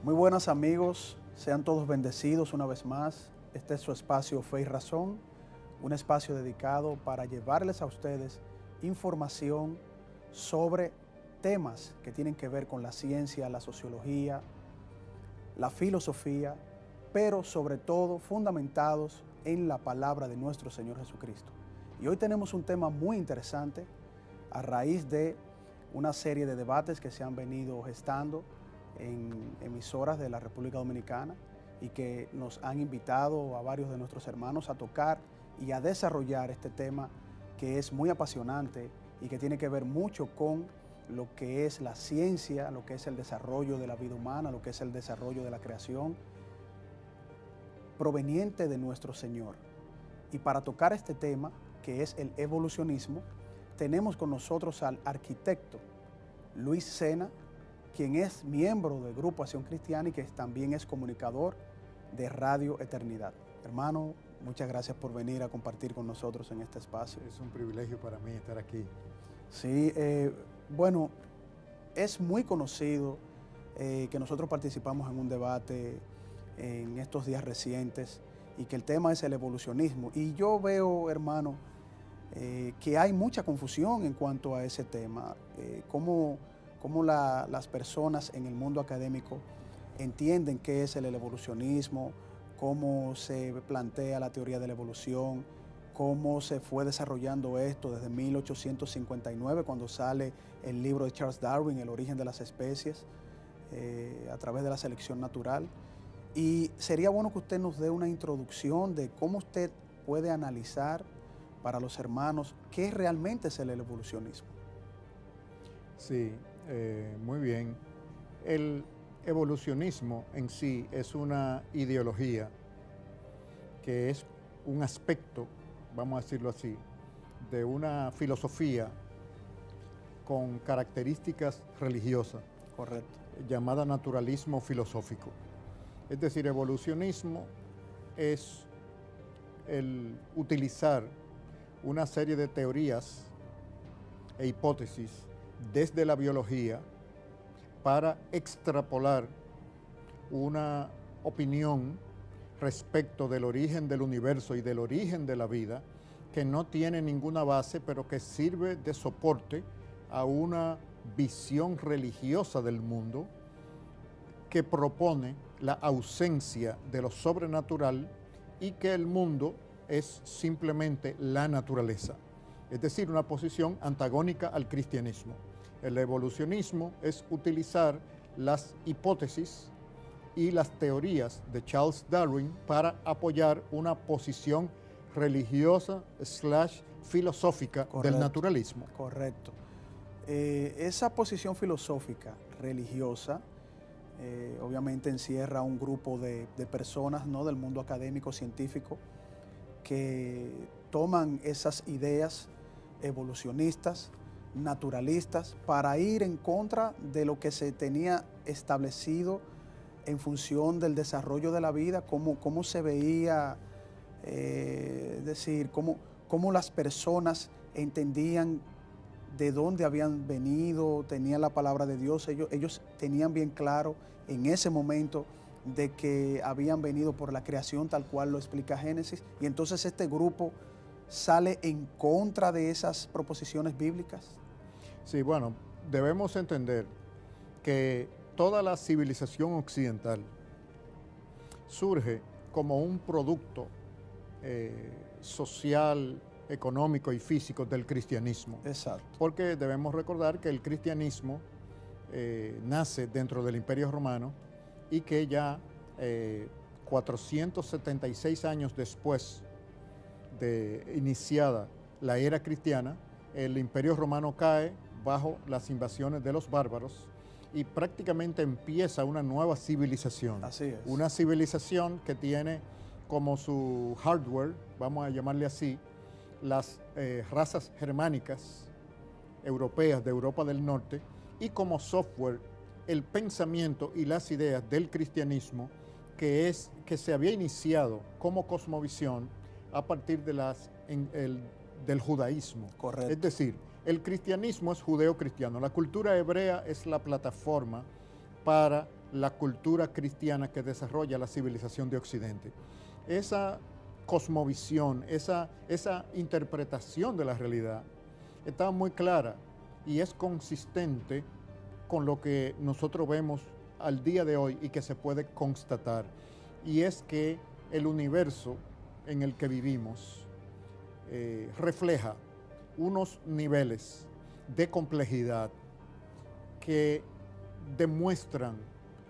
Muy buenas amigos, sean todos bendecidos una vez más. Este es su espacio Fe y Razón, un espacio dedicado para llevarles a ustedes información sobre temas que tienen que ver con la ciencia, la sociología, la filosofía, pero sobre todo fundamentados en la palabra de nuestro Señor Jesucristo. Y hoy tenemos un tema muy interesante a raíz de una serie de debates que se han venido gestando en emisoras de la República Dominicana y que nos han invitado a varios de nuestros hermanos a tocar y a desarrollar este tema que es muy apasionante y que tiene que ver mucho con lo que es la ciencia, lo que es el desarrollo de la vida humana, lo que es el desarrollo de la creación proveniente de nuestro Señor. Y para tocar este tema, que es el evolucionismo, tenemos con nosotros al arquitecto Luis Sena, quien es miembro del Grupo Acción Cristiana y que también es comunicador de Radio Eternidad. Hermano, muchas gracias por venir a compartir con nosotros en este espacio. Es un privilegio para mí estar aquí. Sí, bueno, es muy conocido que nosotros participamos en un debate en estos días recientes y que el tema es el evolucionismo. Y yo veo, hermano, que hay mucha confusión en cuanto a ese tema, cómo las personas en el mundo académico entienden qué es el evolucionismo, cómo se plantea la teoría de la evolución, cómo se fue desarrollando esto desde 1859, cuando sale el libro de Charles Darwin, El origen de las especies, a través de la selección natural. Y sería bueno que usted nos dé una introducción de cómo usted puede analizar para los hermanos qué realmente es el evolucionismo. Sí, muy bien. El evolucionismo en sí es una ideología que es un aspecto, vamos a decirlo así, de una filosofía con características religiosas. Correcto. Llamada naturalismo filosófico. Es decir, evolucionismo es el utilizar una serie de teorías e hipótesis desde la biología para extrapolar una opinión respecto del origen del universo y del origen de la vida que no tiene ninguna base, pero que sirve de soporte a una visión religiosa del mundo que propone la ausencia de lo sobrenatural y que el mundo es simplemente la naturaleza. Es decir, una posición antagónica al cristianismo. El evolucionismo es utilizar las hipótesis y las teorías de Charles Darwin para apoyar una posición religiosa / filosófica del naturalismo. Correcto. Esa posición filosófica religiosa obviamente encierra un grupo de personas, ¿no?, del mundo académico, científico, que toman esas ideas evolucionistas, naturalistas, para ir en contra de lo que se tenía establecido en función del desarrollo de la vida, cómo se veía, es decir, cómo las personas entendían de dónde habían venido, tenían la palabra de Dios, ellos tenían bien claro en ese momento de que habían venido por la creación tal cual lo explica Génesis, y entonces este grupo sale en contra de esas proposiciones bíblicas. Sí, bueno, debemos entender que toda la civilización occidental surge como un producto social, económico y físico del cristianismo. Exacto. Porque debemos recordar que el cristianismo nace dentro del Imperio Romano y que ya 476 años después de iniciada la era cristiana, el Imperio Romano cae bajo las invasiones de los bárbaros y prácticamente empieza una nueva civilización. Así es. Una civilización que tiene como su hardware, vamos a llamarle así, las razas germánicas europeas de Europa del Norte, y como software el pensamiento y las ideas del cristianismo que se había iniciado como cosmovisión a partir de del judaísmo. Correcto. Es decir, el cristianismo es judeo-cristiano. La cultura hebrea es la plataforma para la cultura cristiana que desarrolla la civilización de Occidente. Esa cosmovisión, esa interpretación de la realidad está muy clara y es consistente con lo que nosotros vemos al día de hoy y que se puede constatar. Y es que el universo en el que vivimos refleja unos niveles de complejidad que demuestran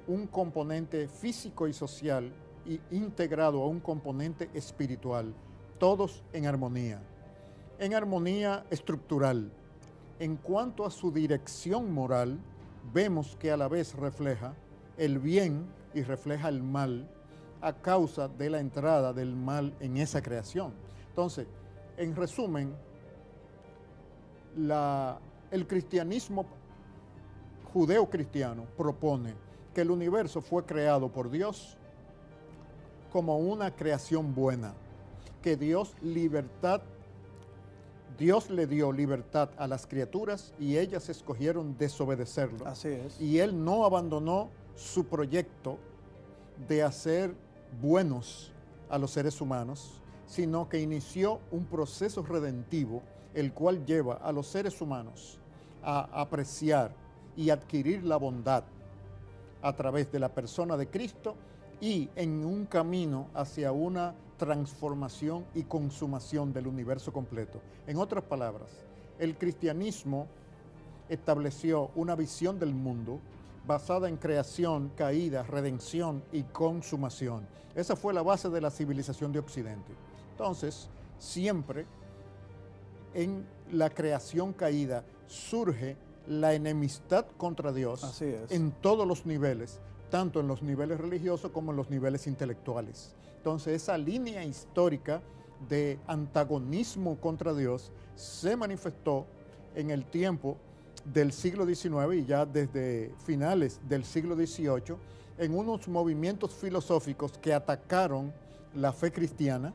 un componente físico y social y integrado a un componente espiritual, todos en armonía estructural. En cuanto a su dirección moral, vemos que a la vez refleja el bien y refleja el mal a causa de la entrada del mal en esa creación. Entonces, en resumen, el cristianismo judeo-cristiano propone que el universo fue creado por Dios como una creación buena, que Dios le dio libertad a las criaturas y ellas escogieron desobedecerlo. Así es. Y Él no abandonó su proyecto de hacer buenos a los seres humanos, sino que inició un proceso redentivo, el cual lleva a los seres humanos a apreciar y adquirir la bondad a través de la persona de Cristo y en un camino hacia una transformación y consumación del universo completo. En otras palabras, el cristianismo estableció una visión del mundo basada en creación, caída, redención y consumación. Esa fue la base de la civilización de Occidente. Entonces, siempre en la creación caída surge la enemistad contra Dios. Así es. En todos los niveles, tanto en los niveles religiosos como en los niveles intelectuales. Entonces, esa línea histórica de antagonismo contra Dios se manifestó en el tiempo del siglo XIX y ya desde finales del siglo XVIII en unos movimientos filosóficos que atacaron la fe cristiana,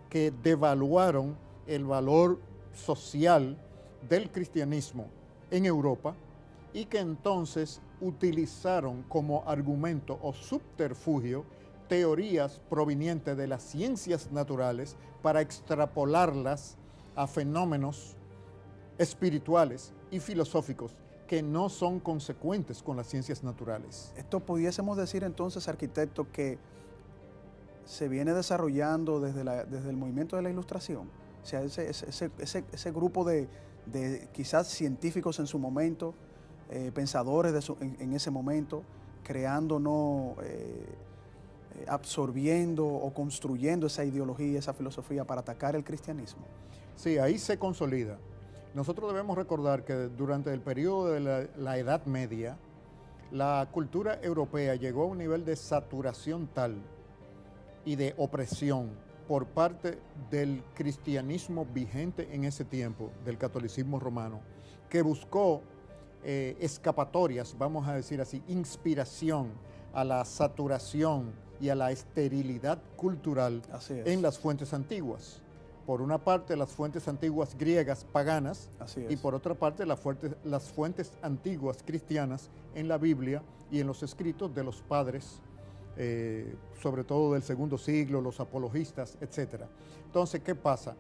que devaluaron el valor social del cristianismo en Europa y que entonces utilizaron como argumento o subterfugio teorías provenientes de las ciencias naturales para extrapolarlas a fenómenos espirituales y filosóficos que no son consecuentes con las ciencias naturales. Esto pudiésemos decir entonces, arquitecto, que se viene desarrollando desde el movimiento de la Ilustración. O sea, ese grupo de quizás científicos en su momento, pensadores en ese momento, creando, absorbiendo o construyendo esa ideología, esa filosofía para atacar el cristianismo. Sí, ahí se consolida. Nosotros debemos recordar que durante el periodo de la Edad Media, la cultura europea llegó a un nivel de saturación tal y de opresión por parte del cristianismo vigente en ese tiempo, del catolicismo romano, que buscó escapatorias, vamos a decir así, inspiración a la saturación y a la esterilidad cultural en las fuentes antiguas. Por una parte, las fuentes antiguas griegas paganas y por otra parte, las fuentes antiguas cristianas en la Biblia y en los escritos de los padres, sobre todo del segundo siglo, los apologistas, etc. Entonces, ¿qué pasa?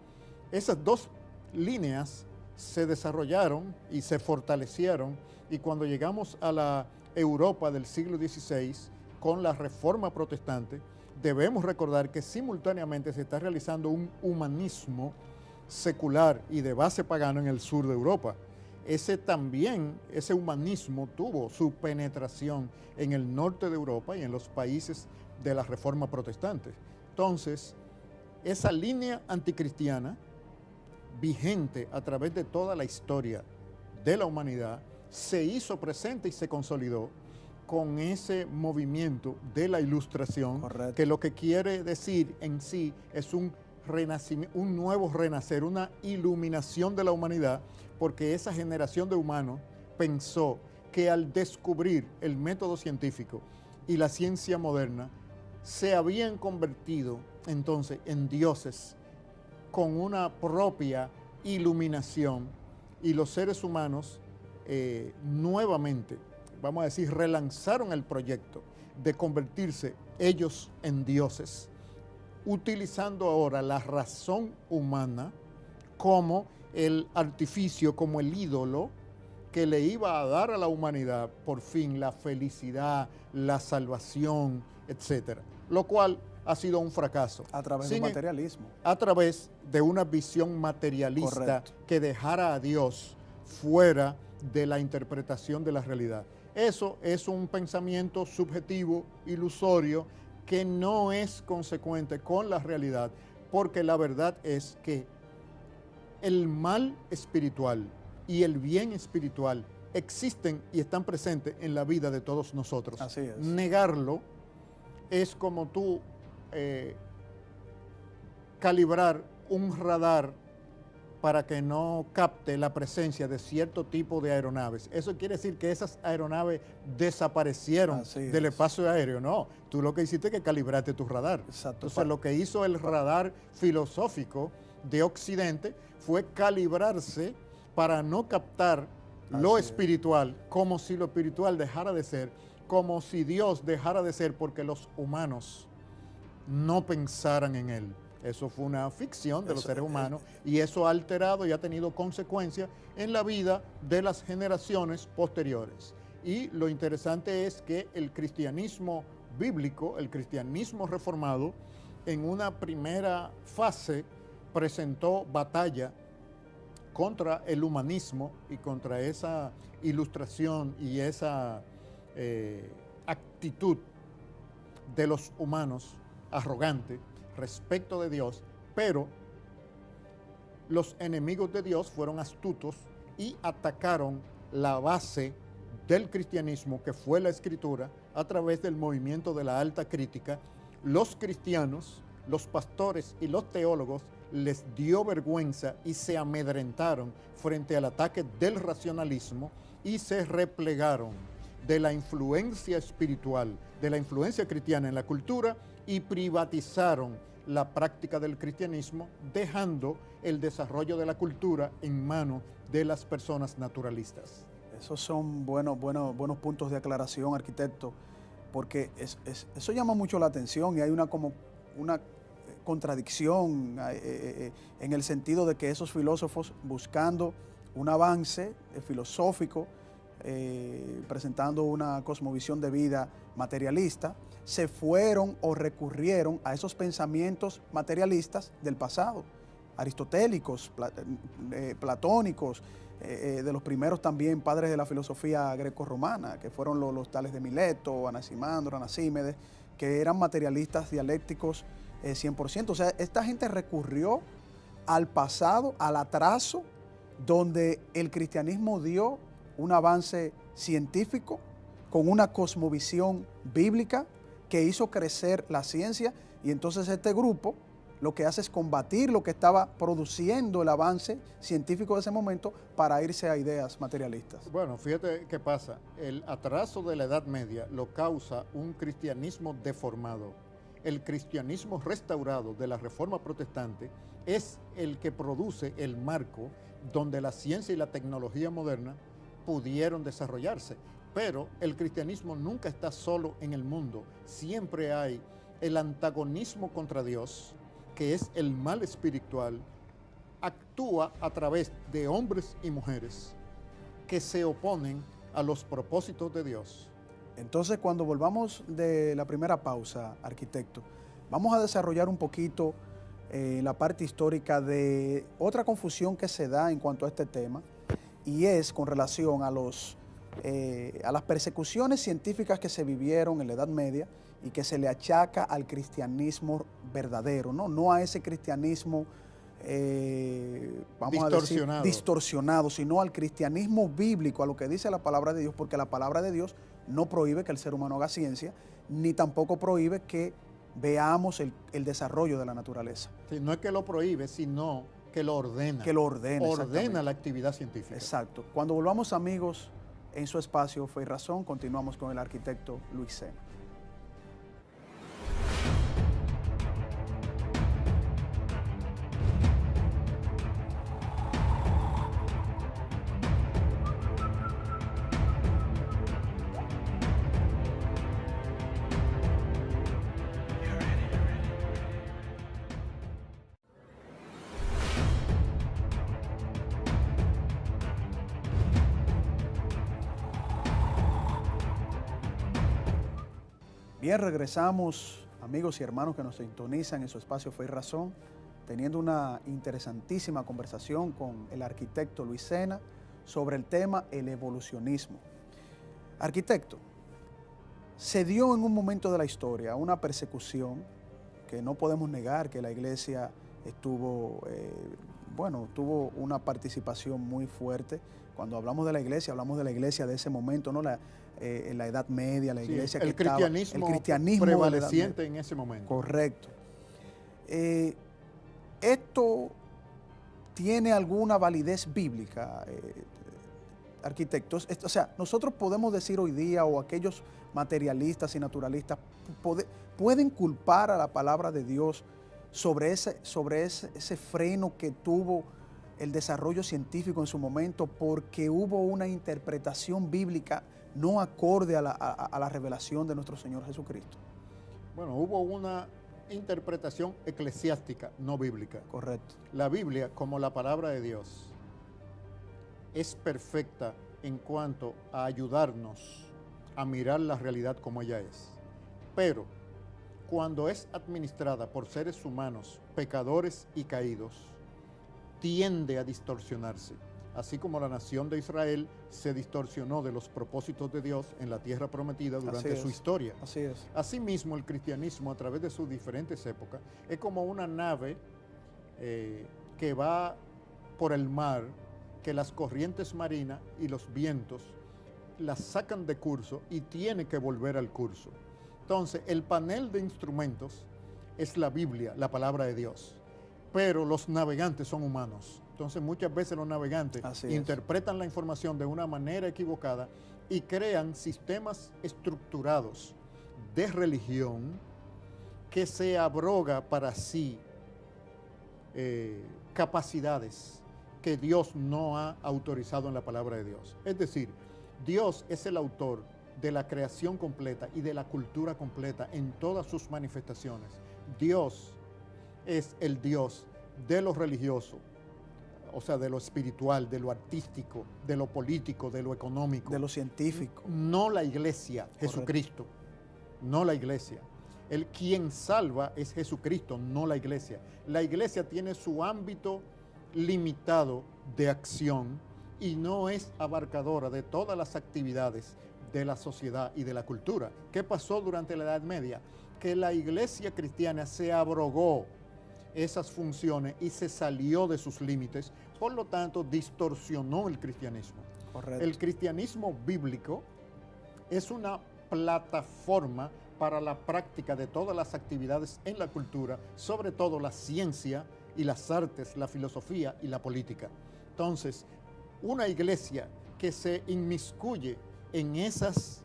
Esas dos líneas se desarrollaron y se fortalecieron y cuando llegamos a la Europa del siglo XVI con la Reforma Protestante, debemos recordar que simultáneamente se está realizando un humanismo secular y de base pagana en el sur de Europa. Ese humanismo tuvo su penetración en el norte de Europa y en los países de la Reforma Protestante. Entonces, esa línea anticristiana, vigente a través de toda la historia de la humanidad, se hizo presente y se consolidó con ese movimiento de la Ilustración. Correcto. Que lo que quiere decir en sí es un nuevo renacer, una iluminación de la humanidad, porque esa generación de humanos pensó que al descubrir el método científico y la ciencia moderna, se habían convertido entonces en dioses con una propia iluminación y los seres humanos nuevamente vamos a decir, relanzaron el proyecto de convertirse ellos en dioses, utilizando ahora la razón humana como el artificio, como el ídolo que le iba a dar a la humanidad por fin la felicidad, la salvación, etcétera. Lo cual ha sido un fracaso. A través del materialismo. A través de una visión materialista. Correcto. Que dejara a Dios fuera de la interpretación de la realidad. Eso es un pensamiento subjetivo, ilusorio, que no es consecuente con la realidad, porque la verdad es que el mal espiritual y el bien espiritual existen y están presentes en la vida de todos nosotros. Así es. Negarlo es como tú calibrar un radar para que no capte la presencia de cierto tipo de aeronaves. Eso quiere decir que esas aeronaves desaparecieron del espacio aéreo. No, tú lo que hiciste es que calibraste tu radar. Exacto. Entonces lo que hizo el radar filosófico de Occidente fue calibrarse para no captar lo espiritual, como si lo espiritual dejara de ser, como si Dios dejara de ser porque los humanos no pensaran en Él. Eso fue una ficción de los seres humanos y eso ha alterado y ha tenido consecuencias en la vida de las generaciones posteriores. Y lo interesante es que el cristianismo bíblico, el cristianismo reformado, en una primera fase presentó batalla contra el humanismo y contra esa ilustración y esa actitud de los humanos arrogante respecto de Dios, pero los enemigos de Dios fueron astutos y atacaron la base del cristianismo, que fue la Escritura, a través del movimiento de la alta crítica. Los cristianos, los pastores y los teólogos les dio vergüenza y se amedrentaron frente al ataque del racionalismo y se replegaron de la influencia espiritual, de la influencia cristiana en la cultura y privatizaron la práctica del cristianismo, dejando el desarrollo de la cultura en manos de las personas naturalistas. Esos son buenos puntos de aclaración, arquitecto, porque eso llama mucho la atención y hay una contradicción en el sentido de que esos filósofos, buscando un avance filosófico, presentando una cosmovisión de vida materialista, se fueron o recurrieron a esos pensamientos materialistas del pasado, aristotélicos, platónicos, de los primeros también padres de la filosofía grecorromana, que fueron los tales de Mileto, Anaximandro, Anasímedes, que eran materialistas dialécticos 100%. O sea, esta gente recurrió al pasado, al atraso, donde el cristianismo dio un avance científico con una cosmovisión bíblica que hizo crecer la ciencia, y entonces este grupo lo que hace es combatir lo que estaba produciendo el avance científico de ese momento para irse a ideas materialistas. Bueno, fíjate qué pasa. El atraso de la Edad Media lo causa un cristianismo deformado. El cristianismo restaurado de la Reforma Protestante es el que produce el marco donde la ciencia y la tecnología moderna pudieron desarrollarse. Pero el cristianismo nunca está solo en el mundo. Siempre hay el antagonismo contra Dios, que es el mal espiritual, actúa a través de hombres y mujeres que se oponen a los propósitos de Dios. Entonces, cuando volvamos de la primera pausa, arquitecto, vamos a desarrollar un poquito la parte histórica de otra confusión que se da en cuanto a este tema, y es con relación a las persecuciones científicas que se vivieron en la Edad Media y que se le achaca al cristianismo verdadero, no a ese cristianismo vamos distorsionado. A decir, distorsionado, sino al cristianismo bíblico, a lo que dice la palabra de Dios, porque la palabra de Dios no prohíbe que el ser humano haga ciencia, ni tampoco prohíbe que veamos el desarrollo de la naturaleza. Sí, no es que lo prohíbe, sino que lo ordena. Que lo ordena. Ordena la actividad científica. Exacto. Cuando volvamos, amigos, en su espacio Fe y Razón, continuamos con el arquitecto Luis Sena. Bien, regresamos, amigos y hermanos que nos sintonizan en su espacio Fe y Razón, teniendo una interesantísima conversación con el arquitecto Luis Sena sobre el tema el evolucionismo. Arquitecto, se dio en un momento de la historia una persecución que no podemos negar que la iglesia tuvo una participación muy fuerte. Cuando hablamos de la iglesia, hablamos de la iglesia de ese momento, ¿no? En la Edad Media, la iglesia el cristianismo prevaleciente en ese momento. Correcto. ¿Esto tiene alguna validez bíblica, arquitectos? O sea, nosotros podemos decir hoy día, o aquellos materialistas y naturalistas pueden culpar a la palabra de Dios sobre ese freno que tuvo el desarrollo científico en su momento, porque hubo una interpretación bíblica no acorde a la revelación de nuestro Señor Jesucristo. Bueno, hubo una interpretación eclesiástica, no bíblica. Correcto. La Biblia, como la palabra de Dios, es perfecta en cuanto a ayudarnos a mirar la realidad como ella es. Pero cuando es administrada por seres humanos, pecadores y caídos, tiende a distorsionarse, así como la nación de Israel se distorsionó de los propósitos de Dios en la tierra prometida durante su historia. Así es. Asimismo, el cristianismo, a través de sus diferentes épocas, es como una nave que va por el mar, que las corrientes marinas y los vientos la sacan de curso y tiene que volver al curso. Entonces, el panel de instrumentos es la Biblia, la palabra de Dios, pero los navegantes son humanos. Entonces, muchas veces los navegantes interpretan la información de una manera equivocada y crean sistemas estructurados de religión que se abroga para sí capacidades que Dios no ha autorizado en la palabra de Dios. Es decir, Dios es el autor de la creación completa y de la cultura completa en todas sus manifestaciones. Dios es el Dios de lo religioso, o sea, de lo espiritual, de lo artístico, de lo político, de lo económico. De lo científico. No la iglesia, Jesucristo, no la iglesia. El quien salva es Jesucristo, no la iglesia. La iglesia tiene su ámbito limitado de acción y no es abarcadora de todas las actividades de la sociedad y de la cultura. ¿Qué pasó durante la Edad Media? Que la iglesia cristiana se abrogó esas funciones y se salió de sus límites, por lo tanto distorsionó el cristianismo. Correcto. El cristianismo bíblico es una plataforma para la práctica de todas las actividades en la cultura, sobre todo la ciencia y las artes, la filosofía y la política. Entonces, una iglesia que se inmiscuye en esas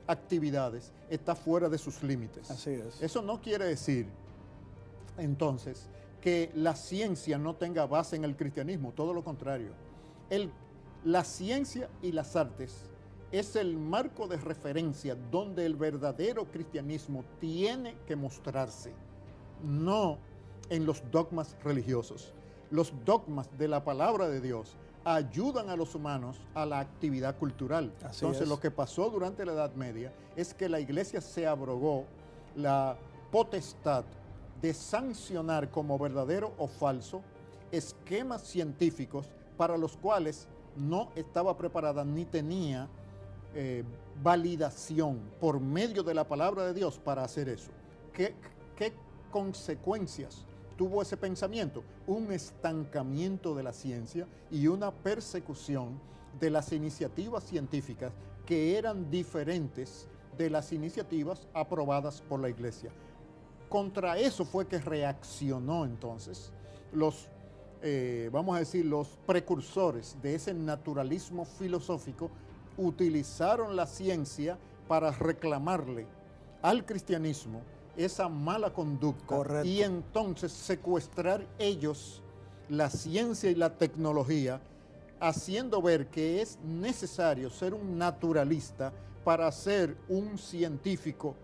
actividades está fuera de sus límites. Así es. Eso no quiere decir, entonces, que la ciencia no tenga base en el cristianismo, todo lo contrario. La ciencia y las artes es el marco de referencia donde el verdadero cristianismo tiene que mostrarse, no en los dogmas religiosos. Los dogmas de la palabra de Dios ayudan a los humanos a la actividad cultural. Entonces, lo que pasó durante la Edad Media es que la iglesia se abrogó la potestad de sancionar como verdadero o falso esquemas científicos para los cuales no estaba preparada ni tenía validación por medio de la palabra de Dios para hacer eso. ¿Qué consecuencias tuvo ese pensamiento? Un estancamiento de la ciencia y una persecución de las iniciativas científicas que eran diferentes de las iniciativas aprobadas por la iglesia. Contra eso fue que reaccionó entonces los precursores de ese naturalismo filosófico. Utilizaron la ciencia para reclamarle al cristianismo esa mala conducta. Correcto. Y entonces secuestrar ellos la ciencia y la tecnología, haciendo ver que es necesario ser un naturalista para ser un científico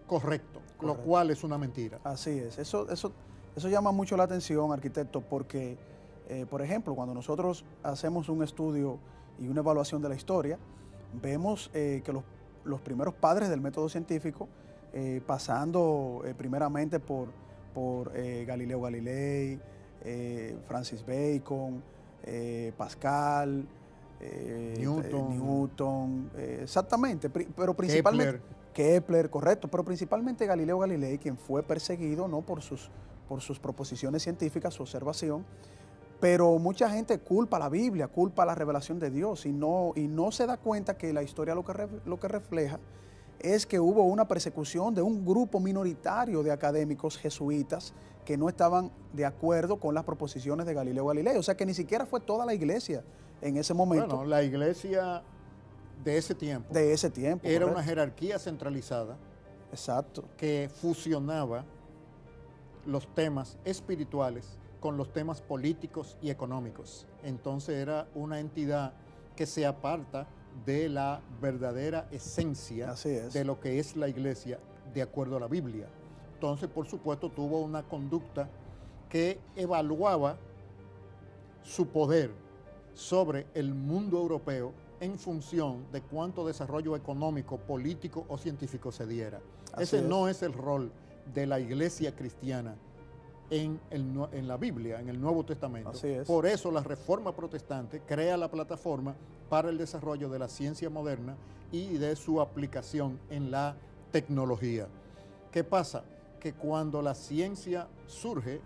correcto, lo cual es una mentira. Así es. Eso llama mucho la atención, arquitecto, porque, por ejemplo, cuando nosotros hacemos un estudio y una evaluación de la historia, vemos que los primeros padres del método científico, pasando primeramente por Galileo Galilei, Francis Bacon, Pascal, Newton, exactamente, pero principalmente Kepler, correcto, pero principalmente Galileo Galilei, quien fue perseguido no por sus proposiciones científicas, su observación, pero mucha gente culpa a la Biblia, culpa a la revelación de Dios y no se da cuenta que la historia lo que refleja es que hubo una persecución de un grupo minoritario de académicos jesuitas que no estaban de acuerdo con las proposiciones de Galileo Galilei. O sea que ni siquiera fue toda la iglesia en ese momento. Bueno, la iglesia de ese tiempo. Era correcto. Una jerarquía centralizada. Exacto. Que fusionaba los temas espirituales con los temas políticos y económicos. Entonces era una entidad que se aparta de la verdadera esencia de lo que es la iglesia de acuerdo a la Biblia. Entonces, por supuesto, tuvo una conducta que evaluaba su poder sobre el mundo europeo en función de cuánto desarrollo económico, político o científico se diera. Ese no es el rol de la iglesia cristiana en la Biblia, en el Nuevo Testamento. Por eso la Reforma Protestante crea la plataforma para el desarrollo de la ciencia moderna y de su aplicación en la tecnología. ¿Qué pasa? Que cuando la ciencia surge,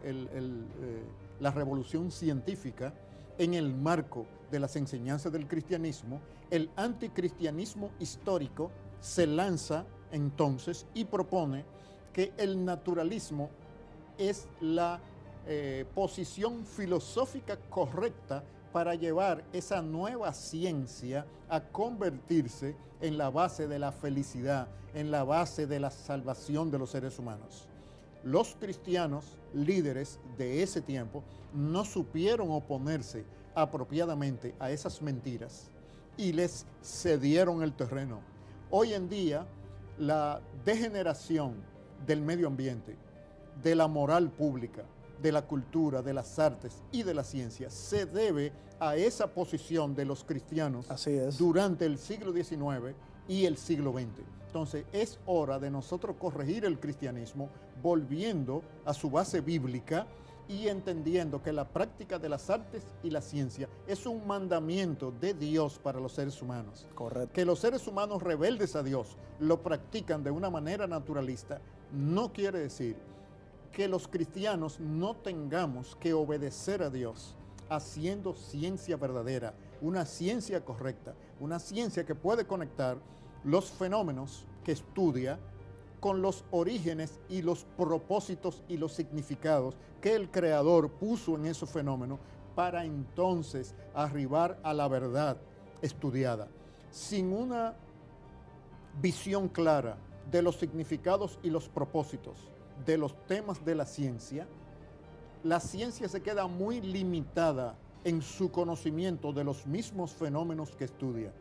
la revolución científica, en el marco de las enseñanzas del cristianismo, el anticristianismo histórico se lanza entonces y propone que el naturalismo es la posición filosófica correcta para llevar esa nueva ciencia a convertirse en la base de la felicidad, en la base de la salvación de los seres humanos. Los cristianos líderes de ese tiempo no supieron oponerse apropiadamente a esas mentiras y les cedieron el terreno. Hoy en día, la degeneración del medio ambiente, de la moral pública, de la cultura, de las artes y de la ciencia, se debe a esa posición de los cristianos durante el siglo XIX y el siglo XX. Entonces, es hora de nosotros corregir el cristianismo volviendo a su base bíblica y entendiendo que la práctica de las artes y la ciencia es un mandamiento de Dios para los seres humanos. Correcto. Que los seres humanos rebeldes a Dios lo practican de una manera naturalista no quiere decir que los cristianos no tengamos que obedecer a Dios haciendo ciencia verdadera, una ciencia correcta, una ciencia que puede conectar los fenómenos que estudia con los orígenes y los propósitos y los significados que el Creador puso en esos fenómenos para entonces arribar a la verdad estudiada. Sin una visión clara de los significados y los propósitos de los temas de la ciencia se queda muy limitada en su conocimiento de los mismos fenómenos que estudia.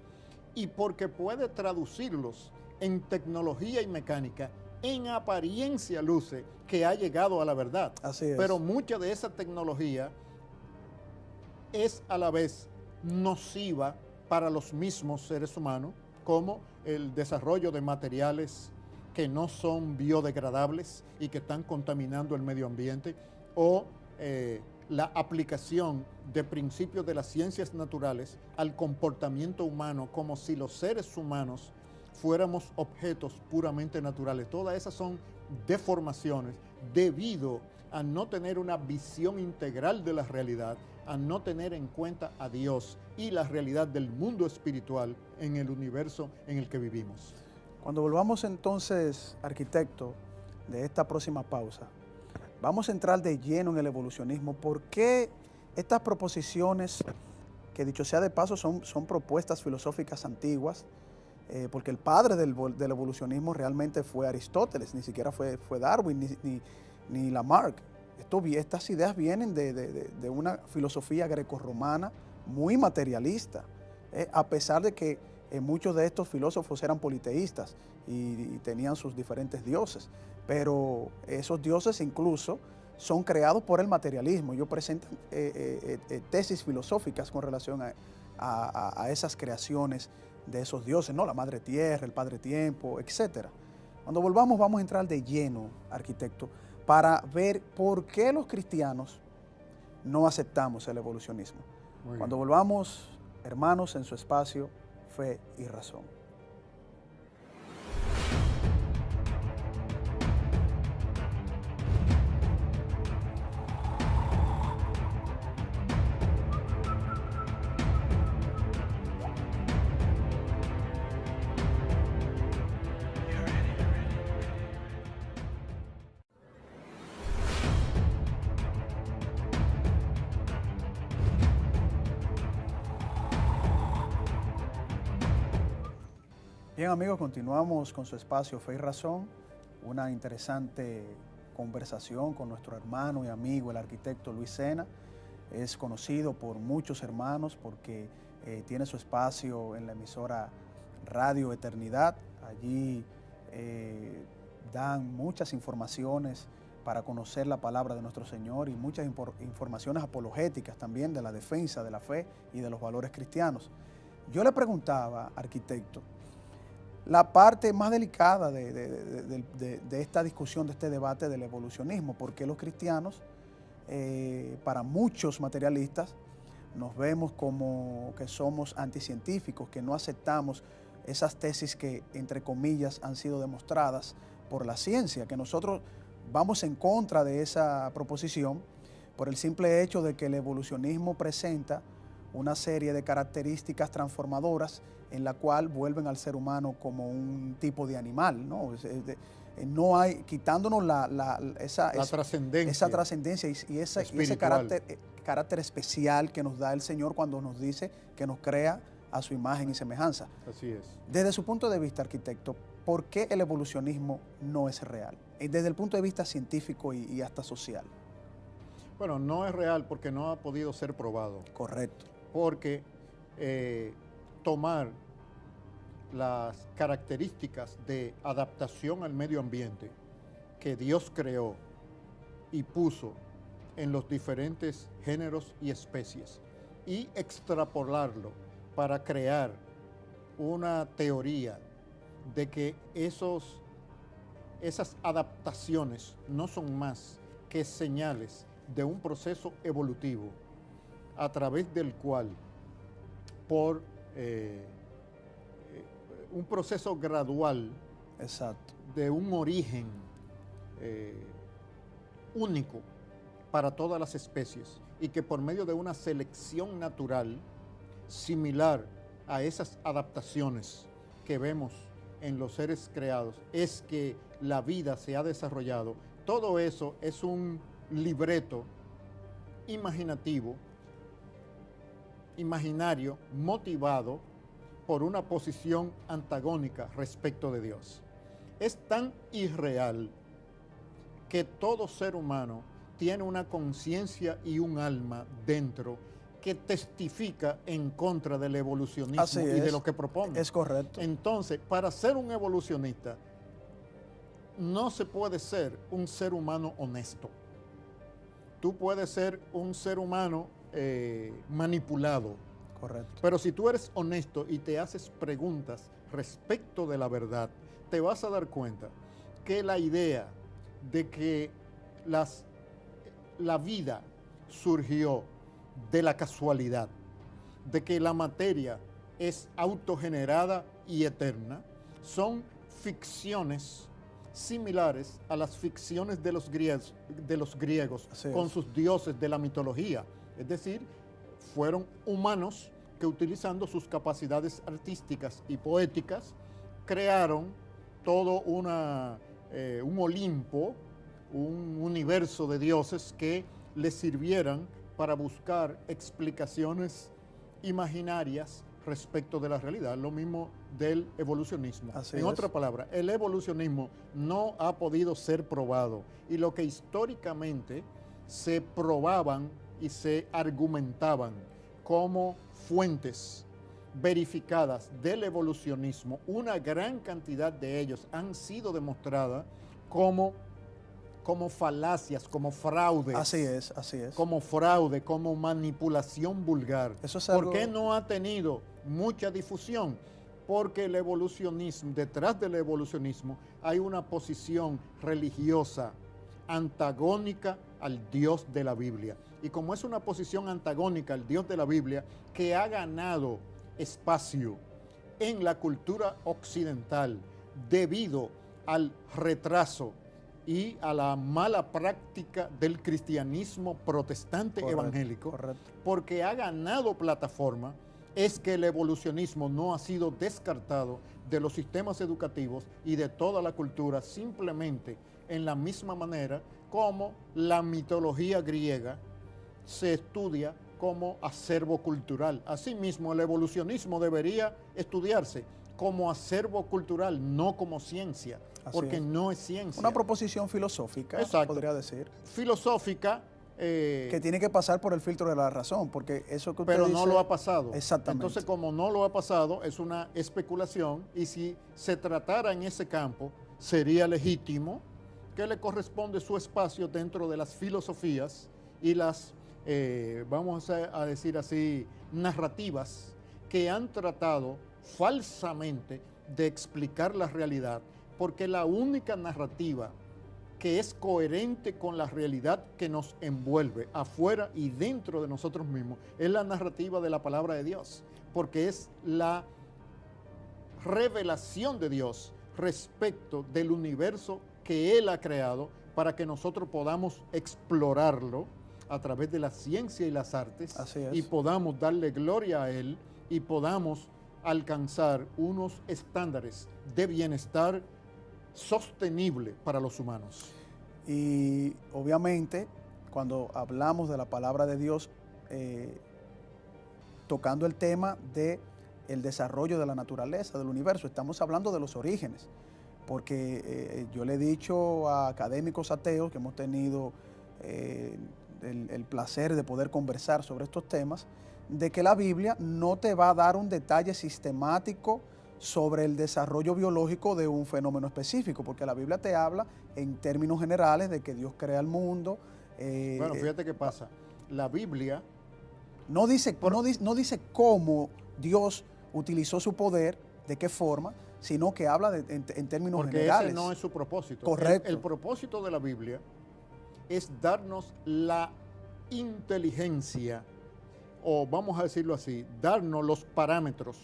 Y porque puede traducirlos en tecnología y mecánica, en apariencia luce que ha llegado a la verdad. Así es. Pero mucha de esa tecnología es a la vez nociva para los mismos seres humanos, como el desarrollo de materiales que no son biodegradables y que están contaminando el medio ambiente, o la aplicación de principios de las ciencias naturales al comportamiento humano, como si los seres humanos fuéramos objetos puramente naturales. Todas esas son deformaciones debido a no tener una visión integral de la realidad, a no tener en cuenta a Dios y la realidad del mundo espiritual en el universo en el que vivimos. Cuando volvamos entonces, arquitecto, de esta próxima pausa, vamos a entrar de lleno en el evolucionismo. ¿Por qué estas proposiciones, que dicho sea de paso son propuestas filosóficas antiguas, porque el padre del evolucionismo realmente fue Aristóteles, ni siquiera fue Darwin ni Lamarck? Estas ideas vienen de una filosofía grecorromana muy materialista, a pesar de que muchos de estos filósofos eran politeístas y tenían sus diferentes dioses, pero esos dioses incluso son creados por el materialismo. Ellos presentan tesis filosóficas con relación a esas creaciones de esos dioses, ¿no? La madre tierra, el padre tiempo, etcétera. Cuando volvamos vamos a entrar de lleno, arquitecto, para ver por qué los cristianos no aceptamos el evolucionismo. Cuando volvamos, hermanos, en su espacio, Fe y Razón. Bien amigos, continuamos con su espacio Fe y Razón, una interesante conversación con nuestro hermano y amigo, el arquitecto Luis Sena. Es conocido por muchos hermanos porque tiene su espacio en la emisora Radio Eternidad. Allí dan muchas informaciones para conocer la palabra de nuestro Señor y muchas informaciones apologéticas también de la defensa de la fe y de los valores cristianos. Yo le preguntaba, arquitecto, la parte más delicada de esta discusión, de este debate del evolucionismo, porque los cristianos, para muchos materialistas, nos vemos como que somos anticientíficos, que no aceptamos esas tesis que, entre comillas, han sido demostradas por la ciencia, que nosotros vamos en contra de esa proposición por el simple hecho de que el evolucionismo presenta una serie de características transformadoras en la cual vuelven al ser humano como un tipo de animal, ¿no? No hay, quitándonos esa trascendencia y ese carácter especial que nos da el Señor cuando nos dice que nos crea a su imagen y semejanza. Así es. Desde su punto de vista, arquitecto, ¿por qué el evolucionismo no es real? Desde el punto de vista científico y hasta social. Bueno, no es real porque no ha podido ser probado. Correcto. Porque tomar las características de adaptación al medio ambiente que Dios creó y puso en los diferentes géneros y especies y extrapolarlo para crear una teoría de que esas adaptaciones no son más que señales de un proceso evolutivo a través del cual, por un proceso gradual, exacto, de un origen único para todas las especies, y que por medio de una selección natural similar a esas adaptaciones que vemos en los seres creados, es que la vida se ha desarrollado. Todo eso es un libreto imaginativo, imaginario, motivado por una posición antagónica respecto de Dios. Es tan irreal que todo ser humano tiene una conciencia y un alma dentro que testifica en contra del evolucionismo y de lo que propone. Es correcto. Entonces, para ser un evolucionista, no se puede ser un ser humano honesto. Tú puedes ser un ser humano manipulado. Correcto. Pero si tú eres honesto y te haces preguntas respecto de la verdad, te vas a dar cuenta que la idea de que la vida surgió de la casualidad, de que la materia es autogenerada y eterna, son ficciones similares a las ficciones de los griegos con sus dioses de la mitología. Es decir, fueron humanos que, utilizando sus capacidades artísticas y poéticas, crearon todo un Olimpo, un universo de dioses que les sirvieran para buscar explicaciones imaginarias respecto de la realidad. Lo mismo del evolucionismo. En otra palabra, el evolucionismo no ha podido ser probado, y lo que históricamente se probaban y se argumentaban como fuentes verificadas del evolucionismo, una gran cantidad de ellos han sido demostradas como falacias, como fraudes. Así es, así es. Como fraude, como manipulación vulgar. Eso es algo... ¿Por qué no ha tenido mucha difusión? porque el evolucionismo, detrás del evolucionismo, hay una posición religiosa antagónica al Dios de la Biblia. Y como es una posición antagónica al Dios de la Biblia, que ha ganado espacio en la cultura occidental debido al retraso y a la mala práctica del cristianismo protestante evangélico, porque ha ganado plataforma, es que el evolucionismo no ha sido descartado de los sistemas educativos y de toda la cultura simplemente en la misma manera como la mitología griega se estudia como acervo cultural. Asimismo, el evolucionismo debería estudiarse como acervo cultural, no como ciencia, porque no es ciencia. Una proposición filosófica, podría decir. Filosófica. Que tiene que pasar por el filtro de la razón, porque eso que usted pero dice, no lo ha pasado. Exactamente. Entonces, como no lo ha pasado, es una especulación, y si se tratara en ese campo, sería legítimo que le corresponde su espacio dentro de las filosofías y las, vamos a decir así, narrativas que han tratado falsamente de explicar la realidad, porque la única narrativa que es coherente con la realidad que nos envuelve afuera y dentro de nosotros mismos, es la narrativa de la palabra de Dios, porque es la revelación de Dios respecto del universo que Él ha creado para que nosotros podamos explorarlo a través de la ciencia y las artes y podamos darle gloria a Él y podamos alcanzar unos estándares de bienestar sostenible para los humanos. Y obviamente cuando hablamos de la palabra de Dios, tocando el tema de el desarrollo de la naturaleza, del universo, estamos hablando de los orígenes, porque yo le he dicho a académicos ateos que hemos tenido el placer de poder conversar sobre estos temas, de que la Biblia no te va a dar un detalle sistemático sobre el desarrollo biológico de un fenómeno específico, porque la Biblia te habla en términos generales de que Dios crea el mundo. Bueno, fíjate qué pasa. La Biblia no dice cómo Dios utilizó su poder, de qué forma, sino que habla en términos generales. Porque ese no es su propósito. Correcto. El propósito de la Biblia es darnos la inteligencia, o vamos a decirlo así, darnos los parámetros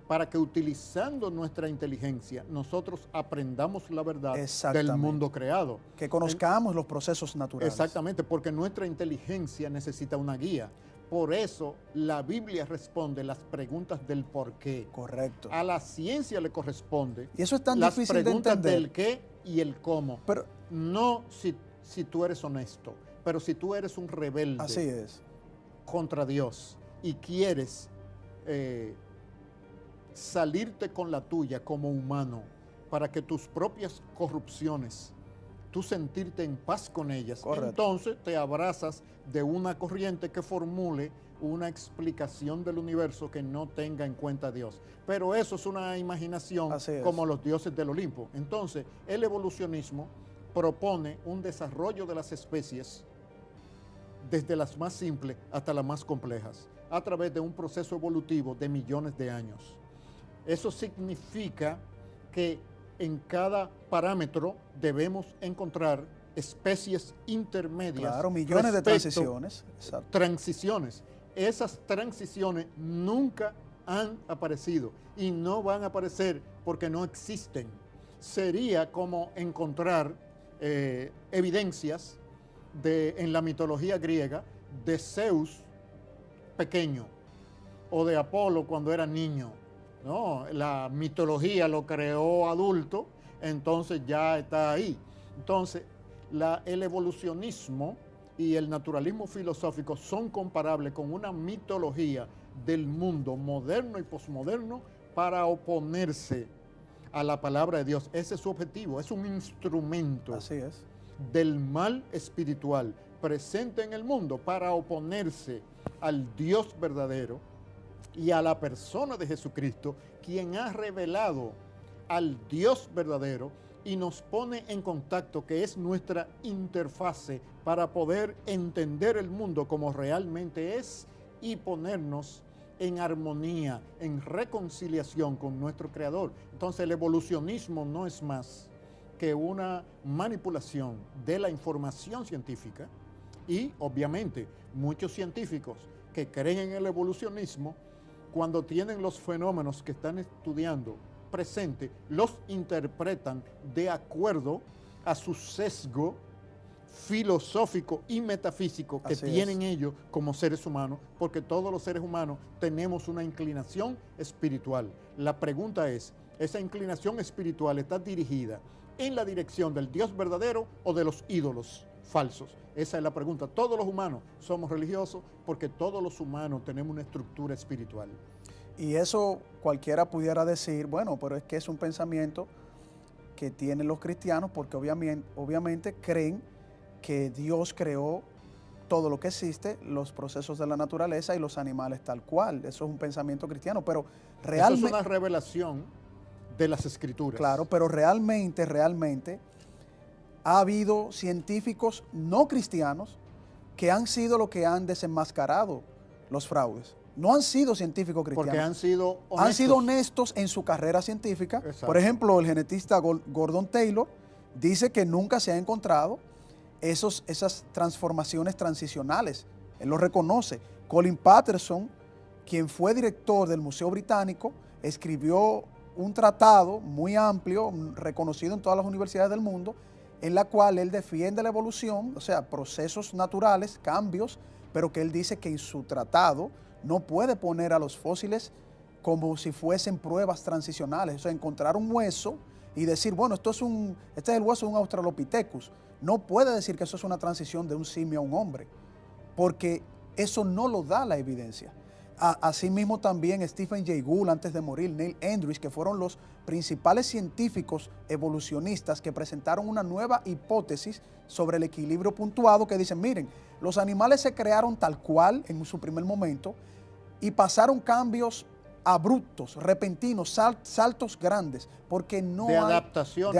para que utilizando nuestra inteligencia nosotros aprendamos la verdad del mundo creado. Que conozcamos los procesos naturales. Exactamente, porque nuestra inteligencia necesita una guía. Por eso la Biblia responde las preguntas del por qué. Correcto. A la ciencia le corresponde y eso es tan las difícil preguntas de entender. del qué y el cómo. Pero, no si tú eres honesto, pero si tú eres un rebelde. Así es. Contra Dios y quieres salirte con la tuya como humano para que tus propias corrupciones, tú sentirte en paz con ellas, correcto, entonces te abrazas de una corriente que formule una explicación del universo que no tenga en cuenta a Dios. Pero eso es una imaginación como los dioses del Olimpo. Entonces, el evolucionismo propone un desarrollo de las especies desde las más simples hasta las más complejas, a través de un proceso evolutivo de millones de años. Eso significa que en cada parámetro debemos encontrar especies intermedias. Claro, millones de transiciones. Exacto. Transiciones. Esas transiciones nunca han aparecido y no van a aparecer porque no existen. Sería como encontrar evidencias en la mitología griega de Zeus pequeño o de Apolo cuando era niño. No, la mitología lo creó adulto, entonces ya está ahí. Entonces, el evolucionismo y el naturalismo filosófico son comparables con una mitología del mundo moderno y posmoderno para oponerse a la palabra de Dios. Ese es su objetivo, es un instrumento. Así es. Del mal espiritual presente en el mundo para oponerse al Dios verdadero y a la persona de Jesucristo, quien ha revelado al Dios verdadero y nos pone en contacto, que es nuestra interfase para poder entender el mundo como realmente es y ponernos en armonía, en reconciliación con nuestro Creador. Entonces el evolucionismo no es más que una manipulación de la información científica y obviamente muchos científicos que creen en el evolucionismo, cuando tienen los fenómenos que están estudiando presente, los interpretan de acuerdo a su sesgo filosófico y metafísico que tienen ellos como seres humanos, porque todos los seres humanos tenemos una inclinación espiritual. La pregunta es, ¿esa inclinación espiritual está dirigida en la dirección del Dios verdadero o de los ídolos falsos? Esa es la pregunta. Todos los humanos somos religiosos porque todos los humanos tenemos una estructura espiritual. Y eso cualquiera pudiera decir, bueno, pero es que es un pensamiento que tienen los cristianos porque obviamente creen que Dios creó todo lo que existe, los procesos de la naturaleza y los animales tal cual. Eso es un pensamiento cristiano, pero realmente... Eso es una revelación de las Escrituras. Claro, pero realmente ha habido científicos no cristianos que han sido los que han desenmascarado los fraudes. No han sido científicos cristianos. Porque han sido honestos. Han sido honestos en su carrera científica. Exacto. Por ejemplo, el genetista Gordon Taylor dice que nunca se ha encontrado esas transformaciones transicionales. Él lo reconoce. Colin Patterson, quien fue director del Museo Británico, escribió un tratado muy amplio, reconocido en todas las universidades del mundo, en la cual él defiende la evolución, o sea, procesos naturales, cambios, pero que él dice que en su tratado no puede poner a los fósiles como si fuesen pruebas transicionales. O sea, encontrar un hueso y decir, bueno, este es el hueso de un Australopithecus. No puede decir que eso es una transición de un simio a un hombre, porque eso no lo da la evidencia. Asimismo también Stephen Jay Gould, antes de morir, Neil Andrews, que fueron los principales científicos evolucionistas que presentaron una nueva hipótesis sobre el equilibrio puntuado, que dicen, miren, los animales se crearon tal cual en su primer momento y pasaron cambios abruptos, repentinos, saltos grandes, porque no hay adaptación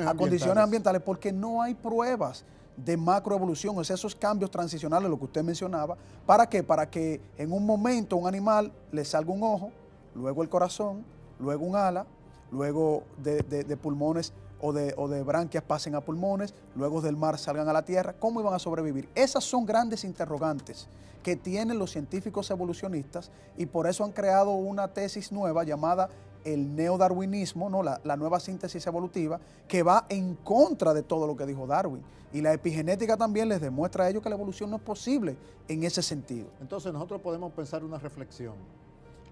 a condiciones ambientales, porque no hay pruebas de macroevolución, o sea, esos cambios transicionales, lo que usted mencionaba. ¿Para qué? Para que en un momento a un animal le salga un ojo, luego el corazón, luego un ala, luego de pulmones o de branquias pasen a pulmones, luego del mar salgan a la tierra. ¿Cómo iban a sobrevivir? Esas son grandes interrogantes que tienen los científicos evolucionistas y por eso han creado una tesis nueva llamada el neodarwinismo, ¿no? la nueva síntesis evolutiva, que va en contra de todo lo que dijo Darwin. Y la epigenética también les demuestra a ellos que la evolución no es posible en ese sentido. Entonces nosotros podemos pensar una reflexión.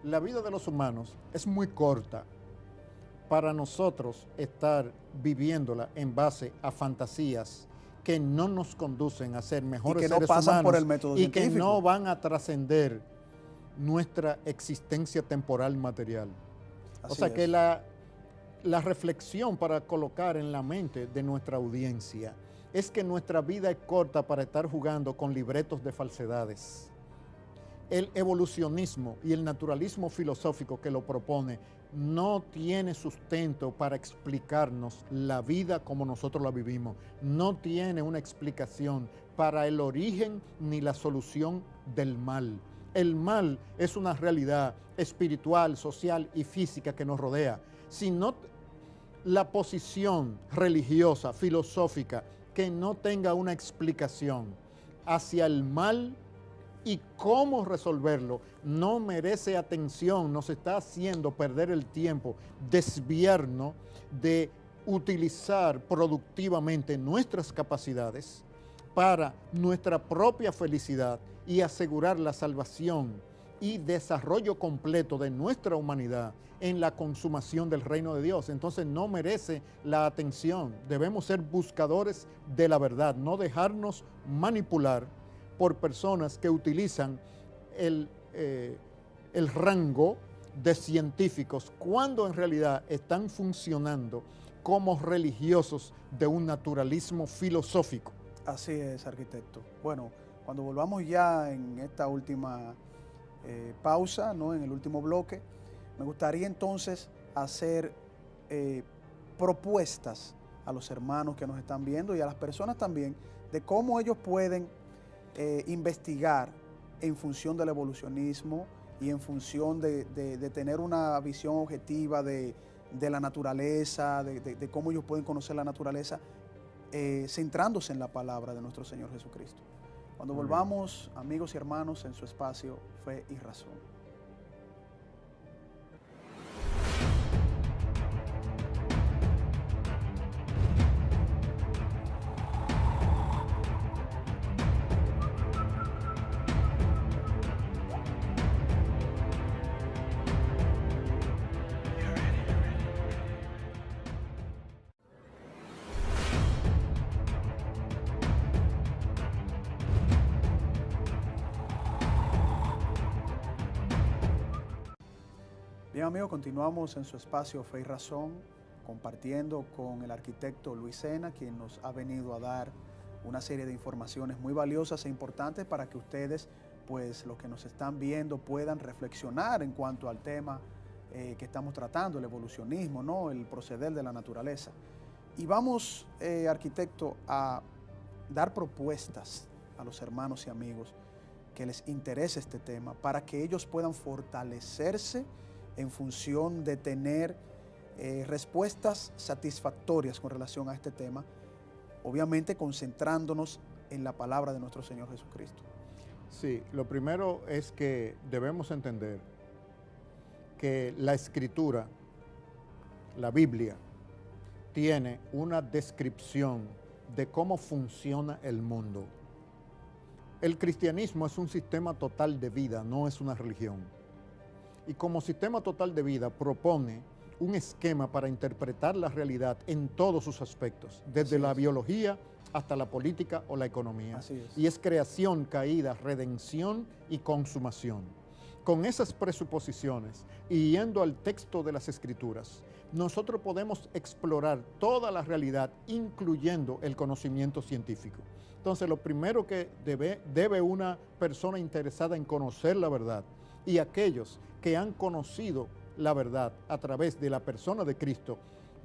La vida de los humanos es muy corta para nosotros estar viviéndola en base a fantasías que no nos conducen a ser mejores seres humanos por el método y científico, que no van a trascender nuestra existencia temporal material. O sea que la reflexión para colocar en la mente de nuestra audiencia es que nuestra vida es corta para estar jugando con libretos de falsedades. El evolucionismo y el naturalismo filosófico que lo propone no tiene sustento para explicarnos la vida como nosotros la vivimos. No tiene una explicación para el origen ni la solución del mal. El mal es una realidad espiritual, social y física que nos rodea. Si no, la posición religiosa, filosófica, que no tenga una explicación hacia el mal y cómo resolverlo, no merece atención, nos está haciendo perder el tiempo, desviarnos de utilizar productivamente nuestras capacidades para nuestra propia felicidad y asegurar la salvación y desarrollo completo de nuestra humanidad en la consumación del reino de Dios. Entonces no merece la atención. Debemos ser buscadores de la verdad, no dejarnos manipular por personas que utilizan el rango de científicos cuando en realidad están funcionando como religiosos de un naturalismo filosófico. Así es, arquitecto. Bueno, cuando volvamos ya en esta última pausa, ¿no? En el último bloque, me gustaría entonces hacer propuestas a los hermanos que nos están viendo y a las personas también de cómo ellos pueden investigar en función del evolucionismo y en función de tener una visión objetiva de la naturaleza, de cómo ellos pueden conocer la naturaleza, centrándose en la palabra de nuestro Señor Jesucristo. Cuando volvamos, amigos y hermanos, en su espacio Fe y Razón. Bien, amigos, continuamos en su espacio Fe y Razón, compartiendo con el arquitecto Luis Sena, quien nos ha venido a dar una serie de informaciones muy valiosas e importantes para que ustedes, pues los que nos están viendo, puedan reflexionar en cuanto al tema que estamos tratando, el evolucionismo, ¿no? El proceder de la naturaleza. Y vamos, arquitecto, a dar propuestas a los hermanos y amigos que les interese este tema para que ellos puedan fortalecerse en función de tener respuestas satisfactorias con relación a este tema, obviamente concentrándonos en la palabra de nuestro Señor Jesucristo. Sí, lo primero es que debemos entender que la Escritura, la Biblia, tiene una descripción de cómo funciona el mundo. El cristianismo es un sistema total de vida, no es una religión. Y como sistema total de vida propone un esquema para interpretar la realidad en todos sus aspectos, desde la biología hasta la política o la economía. Así es. Y es creación, caída, redención y consumación. Con esas presuposiciones y yendo al texto de las Escrituras, nosotros podemos explorar toda la realidad, incluyendo el conocimiento científico. Entonces, lo primero que debe una persona interesada en conocer la verdad, y aquellos que han conocido la verdad a través de la persona de Cristo,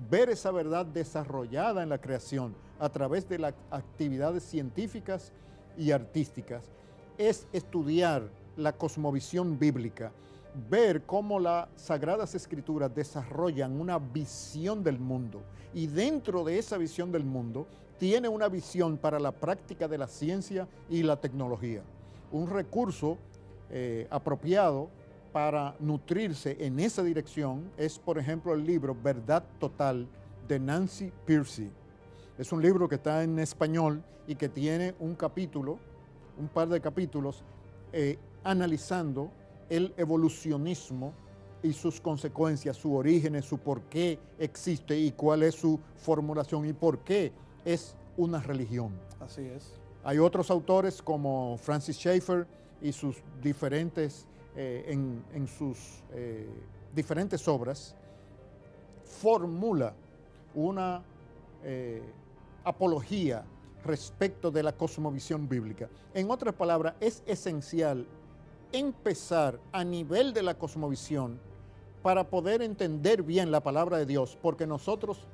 ver esa verdad desarrollada en la creación a través de las actividades científicas y artísticas, es estudiar la cosmovisión bíblica, ver cómo las Sagradas Escrituras desarrollan una visión del mundo y dentro de esa visión del mundo tiene una visión para la práctica de la ciencia y la tecnología. Un recurso apropiado para nutrirse en esa dirección es, por ejemplo, el libro Verdad Total de Nancy Pearcey. Es un libro que está en español y que tiene un par de capítulos, analizando el evolucionismo y sus consecuencias, sus orígenes, su por qué existe y cuál es su formulación y por qué es una religión. Así es. Hay otros autores como Francis Schaeffer y sus diferentes, en sus diferentes obras, formula una apología respecto de la cosmovisión bíblica. En otras palabras, es esencial empezar a nivel de la cosmovisión para poder entender bien la palabra de Dios, porque nosotros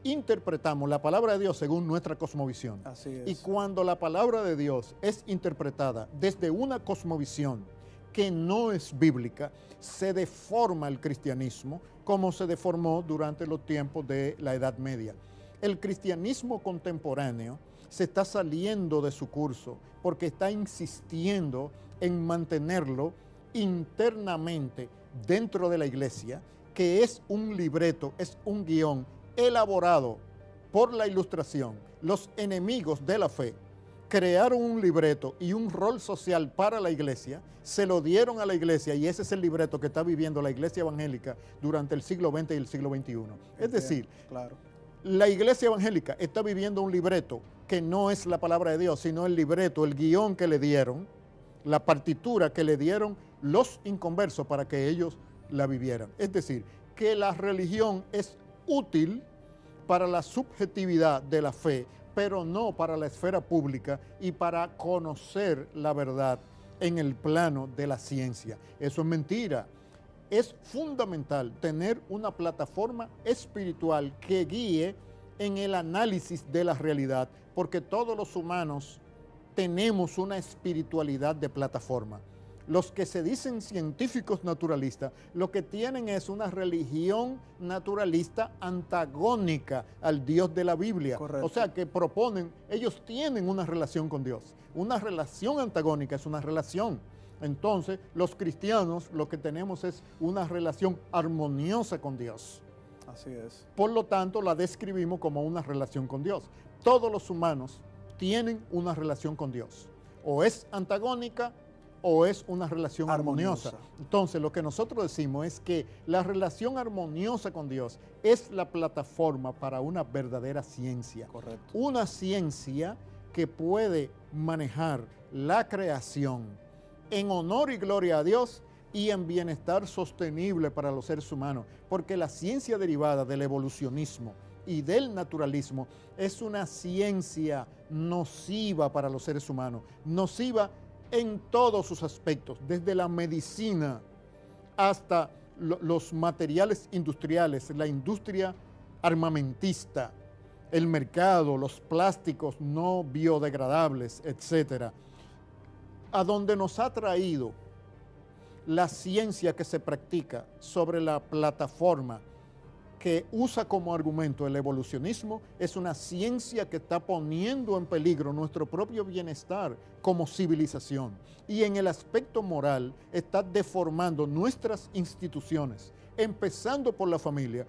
interpretamos la palabra de Dios según nuestra cosmovisión. Así es. Y cuando la palabra de Dios es interpretada desde una cosmovisión que no es bíblica, se deforma el cristianismo como se deformó durante los tiempos de la Edad Media. El cristianismo contemporáneo se está saliendo de su curso porque está insistiendo en mantenerlo internamente dentro de la iglesia, que es un libreto, es un guión elaborado por la Ilustración. Los enemigos de la fe crearon un libreto y un rol social para la iglesia, se lo dieron a la iglesia y ese es el libreto que está viviendo la iglesia evangélica durante el siglo XX y el siglo XXI. Es decir, claro, la iglesia evangélica está viviendo un libreto que no es la palabra de Dios, sino el libreto, el guión que le dieron, la partitura que le dieron los inconversos para que ellos la vivieran. Es decir, que la religión es útil para la subjetividad de la fe, pero no para la esfera pública y para conocer la verdad en el plano de la ciencia. Eso es mentira. Es fundamental tener una plataforma espiritual que guíe en el análisis de la realidad, porque todos los humanos tenemos una espiritualidad de plataforma. los que se dicen científicos naturalistas, lo que tienen es una religión naturalista antagónica al Dios de la Biblia. Correcto. O sea, que proponen, ellos tienen una relación con Dios. Una relación antagónica es una relación. Entonces, los cristianos lo que tenemos es una relación armoniosa con Dios. Así es. Por lo tanto, la describimos como una relación con Dios. Todos los humanos tienen una relación con Dios. O es antagónica o es una relación armoniosa. Entonces, lo que nosotros decimos es que la relación armoniosa con Dios es la plataforma para una verdadera ciencia. Correcto. Una ciencia que puede manejar la creación en honor y gloria a Dios y en bienestar sostenible para los seres humanos, porque la ciencia derivada del evolucionismo y del naturalismo es una ciencia nociva para los seres humanos, nociva en todos sus aspectos, desde la medicina hasta los materiales industriales, la industria armamentista, el mercado, los plásticos no biodegradables, etcétera, a donde nos ha traído la ciencia que se practica sobre la plataforma que usa como argumento el evolucionismo. Es una ciencia que está poniendo en peligro nuestro propio bienestar como civilización y en el aspecto moral está deformando nuestras instituciones, empezando por la familia,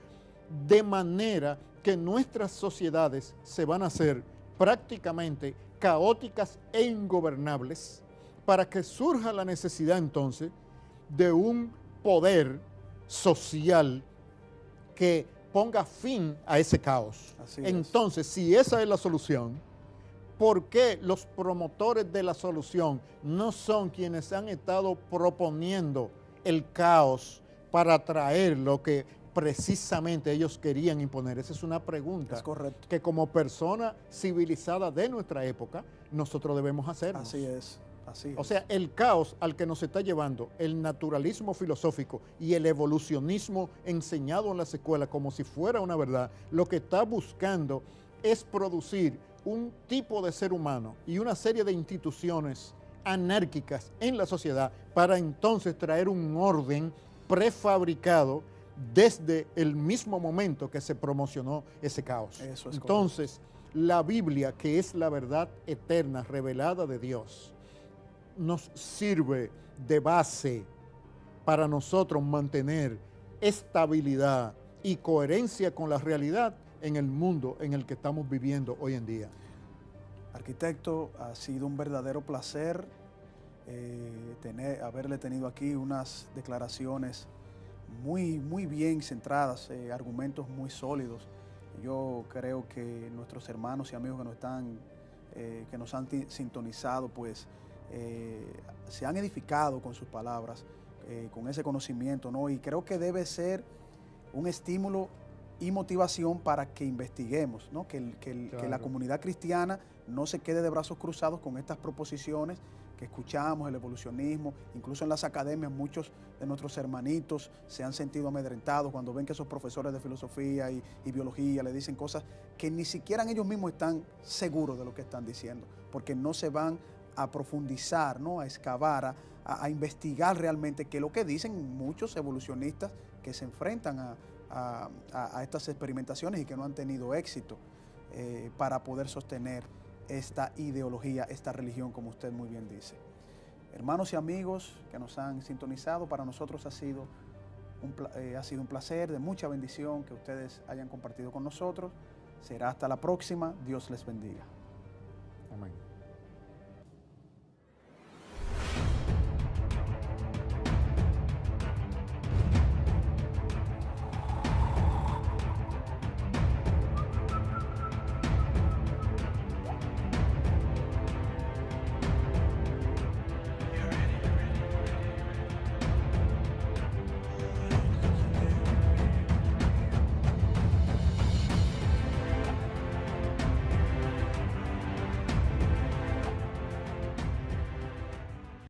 de manera que nuestras sociedades se van a hacer prácticamente caóticas e ingobernables, para que surja la necesidad entonces de un poder social que ponga fin a ese caos. Entonces, si esa es la solución, ¿por qué los promotores de la solución no son quienes han estado proponiendo el caos para traer lo que precisamente ellos querían imponer? Esa es una pregunta que como persona civilizada de nuestra época nosotros debemos hacernos. Así es. O sea, el caos al que nos está llevando el naturalismo filosófico y el evolucionismo enseñado en las escuelas como si fuera una verdad, lo que está buscando es producir un tipo de ser humano y una serie de instituciones anárquicas en la sociedad para entonces traer un orden prefabricado desde el mismo momento que se promocionó ese caos. Eso es entonces, la Biblia, que es la verdad eterna revelada de Dios, nos sirve de base para nosotros mantener estabilidad y coherencia con la realidad en el mundo en el que estamos viviendo hoy en día. Arquitecto, ha sido un verdadero placer haberle tenido aquí unas declaraciones muy bien centradas, argumentos muy sólidos. Yo creo que nuestros hermanos y amigos que nos han sintonizado, pues se han edificado con sus palabras, con ese conocimiento, ¿no? Y creo que debe ser un estímulo y motivación para que investiguemos, ¿no? Que la comunidad cristiana no se quede de brazos cruzados con estas proposiciones que escuchamos, el evolucionismo. Incluso en las academias muchos de nuestros hermanitos se han sentido amedrentados cuando ven que esos profesores de filosofía y biología le dicen cosas que ni siquiera ellos mismos están seguros de lo que están diciendo, porque no se van a profundizar, ¿no? A excavar, a investigar realmente qué es lo que dicen muchos evolucionistas que se enfrentan a estas experimentaciones y que no han tenido éxito para poder sostener esta ideología, esta religión, como usted muy bien dice. Hermanos y amigos que nos han sintonizado, para nosotros ha sido un placer, de mucha bendición que ustedes hayan compartido con nosotros. Será hasta la próxima. Dios les bendiga. Amén.